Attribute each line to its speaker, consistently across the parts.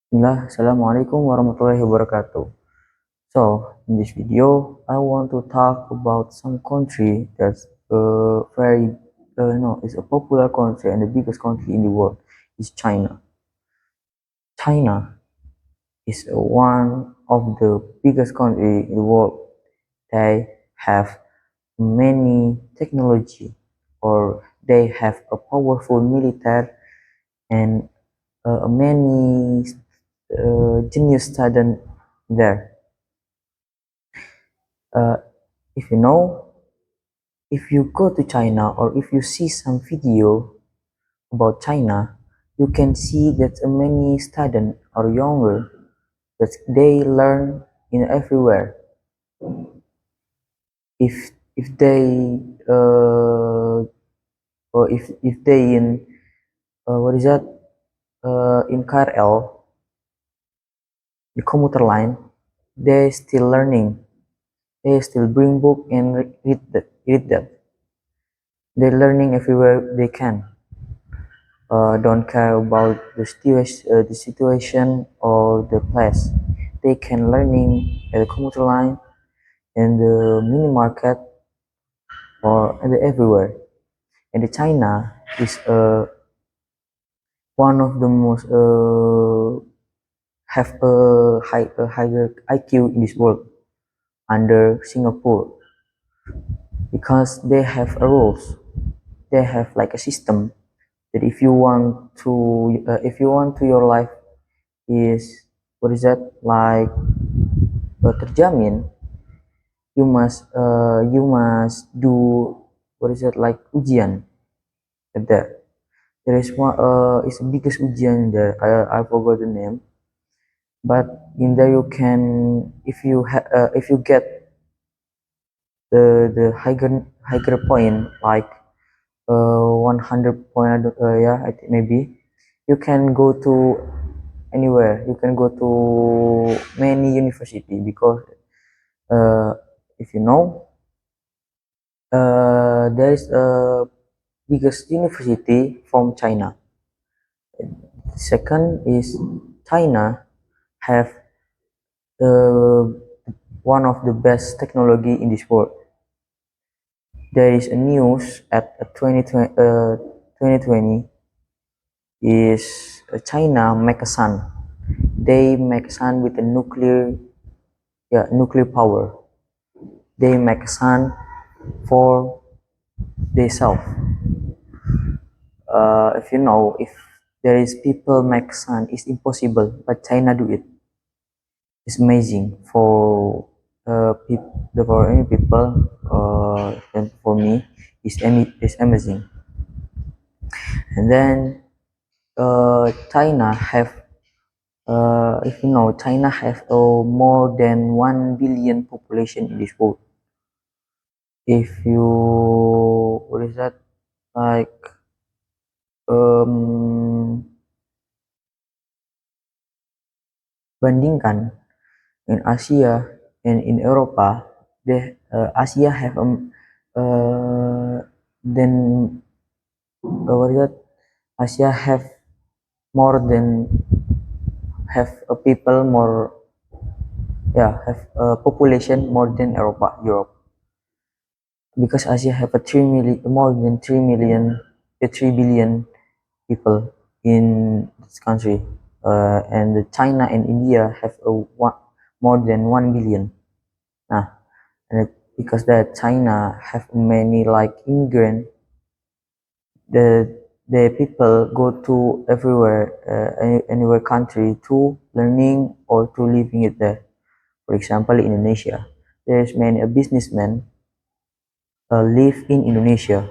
Speaker 1: Bismillah, Assalamualaikum warahmatullahi wabarakatuh. So, in this video, I want to talk about some country that's very, no, is a popular country and the biggest country in the world is China. China is one of the biggest country in the world. They have many technology, or they have a powerful military and many genius student there. Uh, if you know, if you go to China or if you see some video about China, you can see that many students or younger that they learn in everywhere. If if they or if they in what is that in KRL, the commuter line, they still learning. They still bring book and read that. Read that. They learning everywhere they can. Don't care about the situation or the place. They can learning at the commuter line, in the mini market, or everywhere. And the China is one of the most have a higher IQ in this world under Singapore because they have a rules. They have like a system that if you want to your life is what is that like terjamin, you must do what is that like ujian at that. There is one is the biggest ujian there. I forgot the name, but in there you can if you get the higher point like 100 point, yeah, I think maybe you can go to anywhere. You can go to many university because uh, if you know there is a biggest university from China. Second is China have the one of the best technology in this world. There is a news at 2020 is China make a sun. They make a sun with a nuclear power. They make a sun for themselves. If you know, if there is people make sun, it's impossible, but China do it. It's amazing for for any people, and for me, it's amazing. And then China have, if you know, China have more than 1 billion population in this world. If you what is that like um bandingkan in Asia and in Eropa, Asia have then what is that? Asia have more than have a people more, yeah, have a population more than Europe, because Asia have a 3 million, more than 3 million, 3 billion people in this country, and China and India have more than 1 billion. Nah, and because that China have many like immigrant, the people go to everywhere, anywhere country to learning or to living it there. For example, in Indonesia, there's many a businessmen live in Indonesia.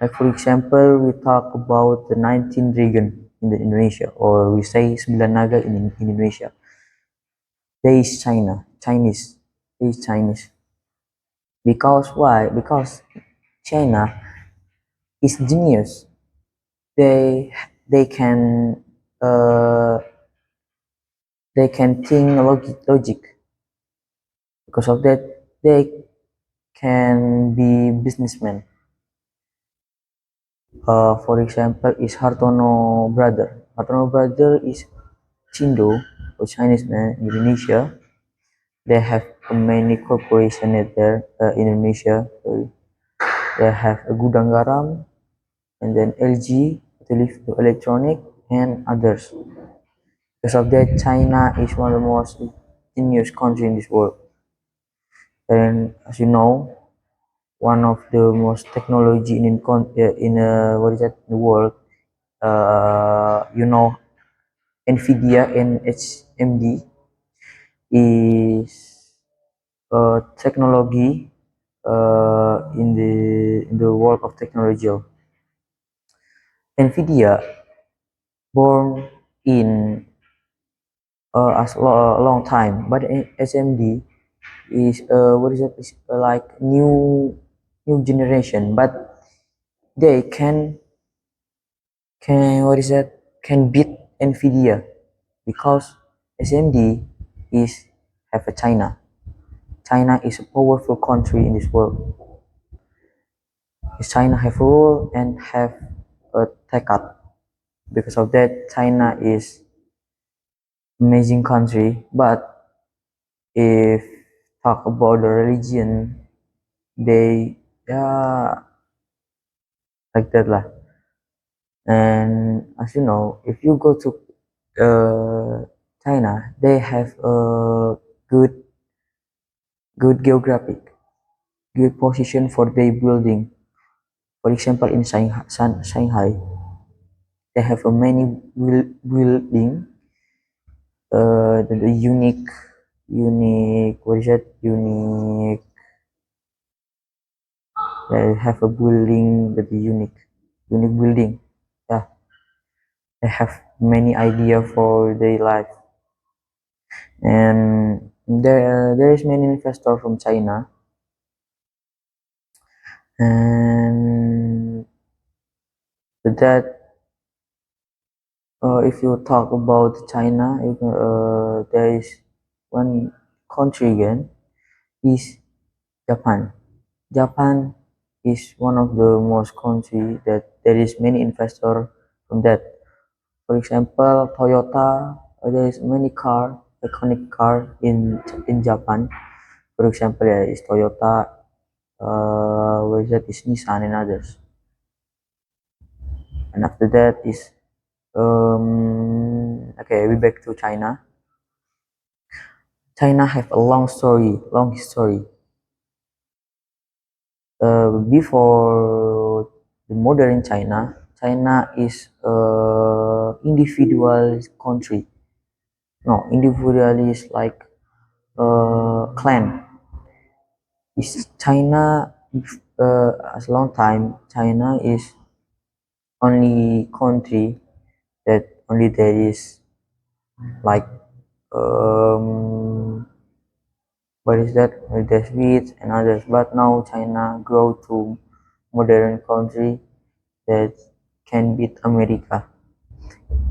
Speaker 1: Like for example, we talk about the 19 dragon in the Indonesia, or we say Sembilan Naga in Indonesia. They is Chinese. They is Chinese. Because why? Because China is genius. They can uh, they can think logic. Because of that, they can be businessmen. For example, is Hartono brother. Hartono brother is Cindo or Chinese man in Indonesia. They have many corporations there. Indonesia. Sorry. They have a Gudang Garam and then LG, Electronic, and others. Because of that, China is one of the most genius countries in this world. And as you know, one of the most technology what is that in the world. Nvidia and HMD is technology in the world of technology. Nvidia born in a long time, but SMD is what is it? Is like new generation, but they can what is that? Can beat Nvidia because SMD is have a China. China is a powerful country in this world. China have rule and have a tekad. Because of that, China is amazing country. But if talk about the religion, they yeah like that lah. And as you know, if you go to China, they have a good good geographic, good position for their building. For example, in Shanghai, they have a many building, the unique, what is that? Unique. They have a building that is unique building. Yeah, they have many idea for their life, and there is many investor from China, and with that, if you talk about China, there is one country again is Japan. Japan is one of the most country that there is many investor from that. For example, Toyota. There is many iconic car in Japan. For example, is Toyota. What is that? Is Nissan and others. And after that is okay. We back to China. China have a long history. Before the modern China, China is a individualist country. No, individualist like clan. Is China as long time China is only country that only there is like what is that? There's wheat and others, but now China grow to modern country that can beat America.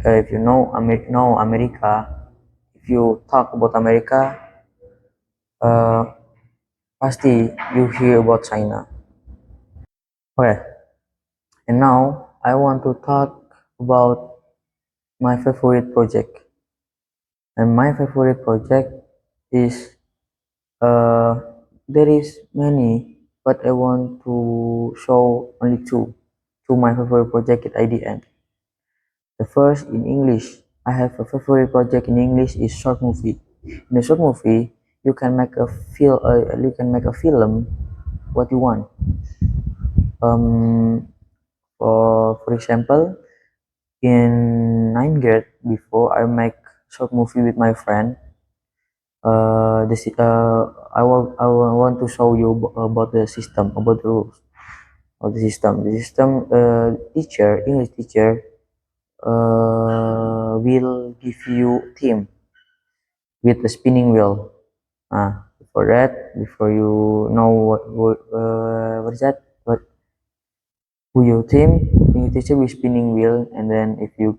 Speaker 1: If you know America, if you talk about America, uh, pasti you hear about China. Okay, and now I want to talk about my favorite project. And my favorite project is uh, there is many, but I want to show only two my favorite project at IDN. The first in English. I have a favorite project in English is short movie. In a short movie, you can make a film what you want. Um, for example, in ninth grade, before I make short movie with my friend, I want to show you about the system, about the rules of the system. The system English teacher, will give you team with a spinning wheel. Before that, before you know what is that? Who your team? English teacher will spinning wheel, and then if you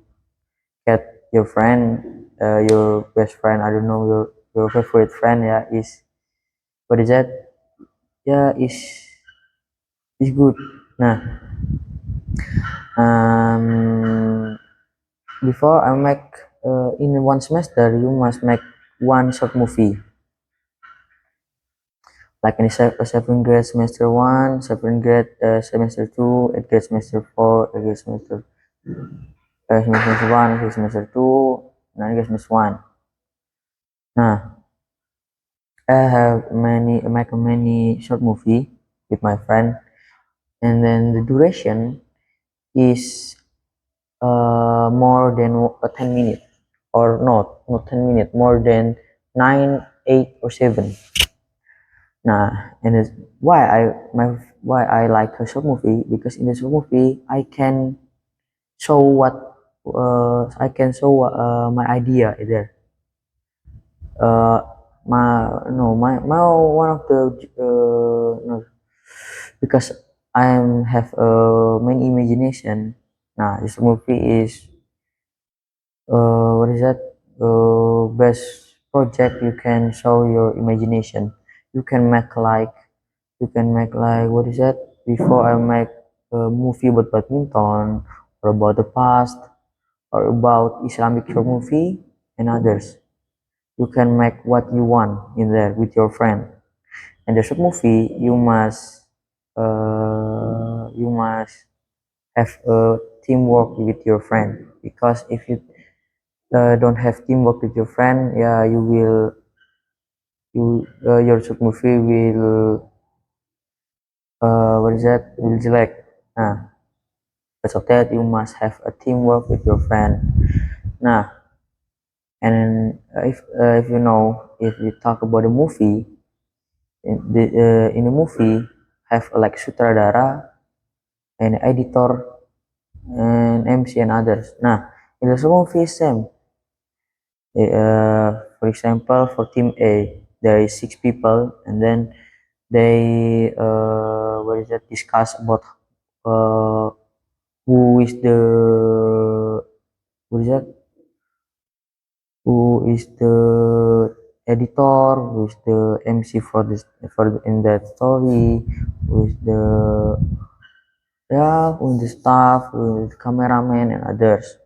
Speaker 1: get your friend, your best friend, I don't know your favorite friend, yeah, is what is that? Yeah, is good. Nah, um, before I make in one semester you must make one short movie, like in seventh grade semester one, seventh grade semester two, eighth grade semester four, eighth grade semester one, eighth grade semester two, ninth grade semester one. Nah, I have many short movie with my friend, and then the duration is more than 10 minutes, or not 10 minutes, more than 9, 8, or 7. Nah, and it's why I like a short movie, because in the short movie show what I can show my idea there. Uh, my no my one of the no, because I have many imagination. Nah, this movie is what is that? Best project you can show your imagination. You can make like what is that? Before I make a movie about badminton, or about the past, or about Islamic short movie and others. You can make what you want in there with your friend. And the short movie you must have a teamwork with your friend, because if you don't have teamwork with your friend, yeah, your short movie will what is that? Will jelek. Nah, because of that you must have a teamwork with your friend. Nah, and if you know, if we talk about the movie, in the movie have like sutradara and editor and MC and others. Nah, in the movie same. For example, for team A, there is 6 people, and then they what is that? Discuss about uh, who is the what is that? Who is the editor? Who is the MC for this for in that story? Who is the who is the staff? Who is the cameraman and others?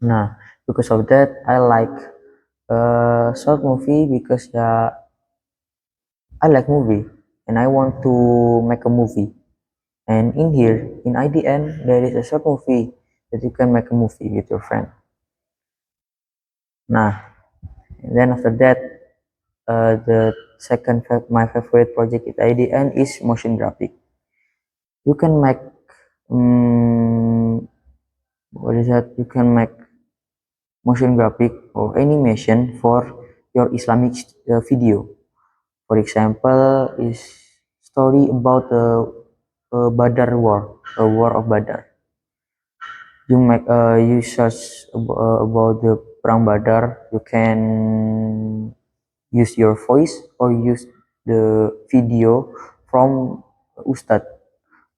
Speaker 1: Nah, because of that, I like short movie, because I like movie and I want to make a movie. And in here, in IDN, there is a short movie that you can make a movie with your friend. Nah, and then after that, the my favorite project at IDN is motion graphic. You can make what is that? You can make motion graphic or animation for your Islamic video. For example, is story about the Badar war, a war of Badar. You search about the perang Badar. You can use your voice or use the video from Ustad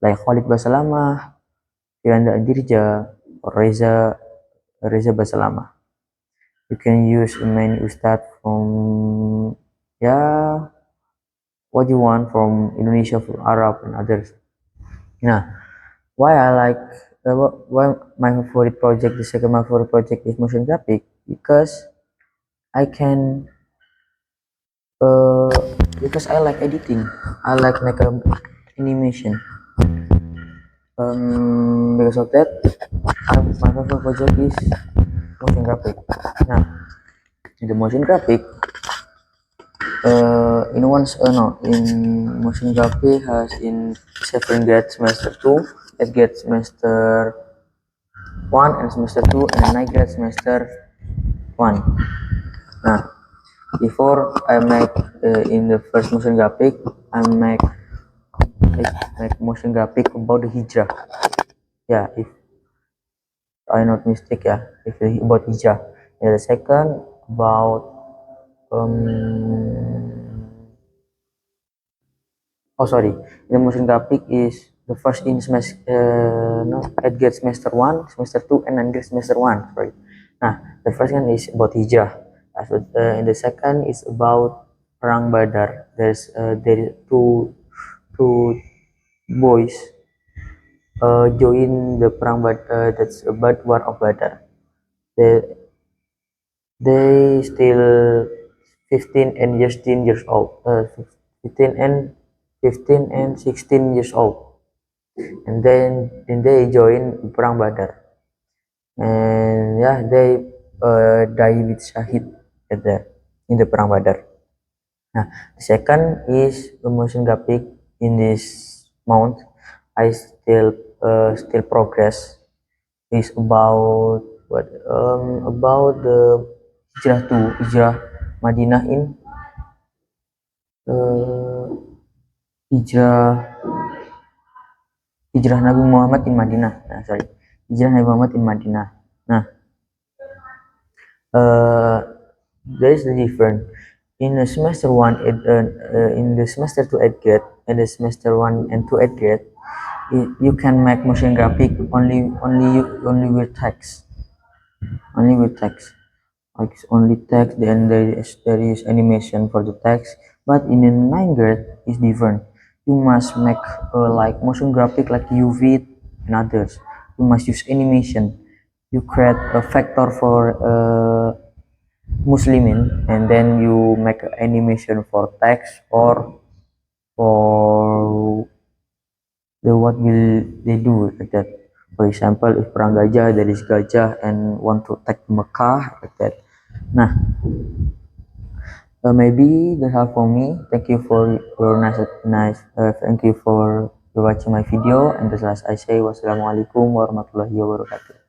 Speaker 1: like Khalid Basalamah, Firanda Andirja, or Reza Basalamah. You can use many Ustad from what you want, from Indonesia, from Arab and others. Nah, why I like why my favorite project, the second my favorite project is motion graphic, because I can uh, because I like editing. I like make a animation. Because of that, my favorite project is motion graphic. Now, in the motion graphic, in motion graphic has in 7th grade semester 2, 8th grade semester 1, and semester 2, and 9th grade semester 1. Nah, before I make in the first motion graphic, I make motion graphic about the hijrah. Yeah, if I not mistake, yeah, if about hijrah. And the second about oh sorry, the motion graphic is the first in semester no 8th grade semester 1, semester 2, and 9th grade semester 1. Sorry. Nah, the first one is about hijrah. And the second is about perang Badar. There is two boys join the perang Badar. That's about war of Badar. they still 15 and 16 years old, 15 and 15 and 16 years old, and then they join Perang Badar, and yeah, they die with Shahid at the in the Perang Badar. Nah, the second is the motion graphic in this month. I still progress is about the hijrah Madinah in uh, hijrah hijrah Nabi Muhammad in Madinah. Nah, sorry, hijrah Nabi Muhammad in Madinah. Nah, uh, there is the difference in the semester one in the semester two eighth grade and the semester one and two eighth grade. You can make motion graphic only with text, only with text. Like only text, then there is animation for the text, but in the ninth grade is different. You must make like motion graphic like UV and others. You must use animation. You create a vector for muslimin, and then you make an animation for text or for the what will they do like that. For example, if perang gajah, there is gajah and want to take Mecca like that. Nah, maybe that's all for me. Thank you for your nice. Thank you for watching my video. And the last I say, wassalamualaikum warahmatullahi wabarakatuh.